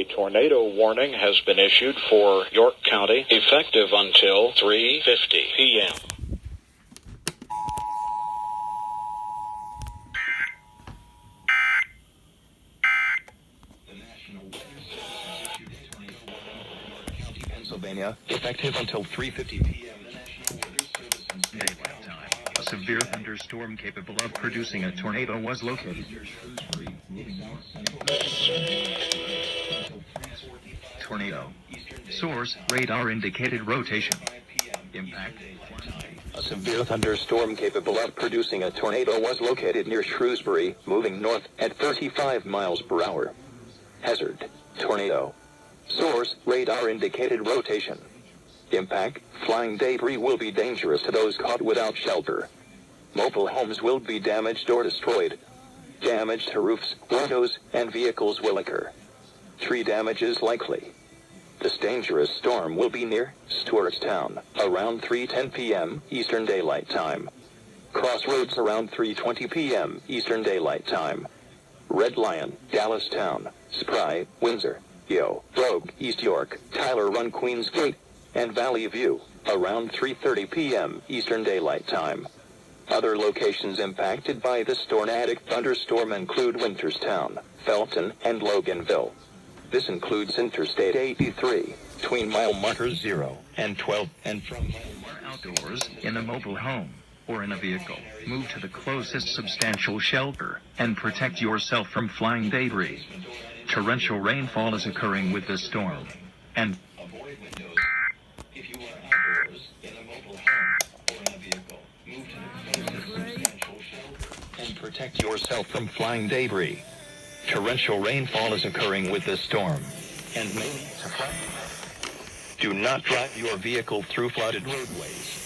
A tornado warning has been issued for York County, effective until 3:50 p.m. Pennsylvania, effective until 3:50 p.m. Daylight time. A severe thunderstorm capable of producing a tornado was located. Tornado. Source, radar indicated rotation. Impact. A severe thunderstorm capable of producing a tornado was located near Shrewsbury, moving north at 35 miles per hour. Hazard. Tornado. Source, radar indicated rotation. Impact, flying debris will be dangerous to those caught without shelter. Mobile homes will be damaged or destroyed. Damage to roofs, windows, and vehicles will occur. Tree damage is likely. This dangerous storm will be near Stewartstown around 3:10 p.m. Eastern Daylight Time. Crossroads around 3:20 p.m. Eastern Daylight Time. Red Lion, Dallastown, Spry, Windsor, Yo, Brogue, East York, Tyler Run, Queensgate, and Valley View around 3:30 p.m. Eastern Daylight Time. Other locations impacted by this tornadic thunderstorm include Winterstown, Felton, and Loganville. This includes Interstate 83, between mile markers 0 and 12, and from Outdoors, in a mobile home, or in a vehicle, move to the closest substantial shelter, and protect yourself from flying debris. Torrential rainfall is occurring with this storm, and avoid windows. If you are outdoors, in a mobile home, or in a vehicle, move to the closest substantial shelter, and protect yourself from flying debris. Torrential rainfall is occurring with this storm, and may lead to flooding. Do not drive your vehicle through flooded roadways.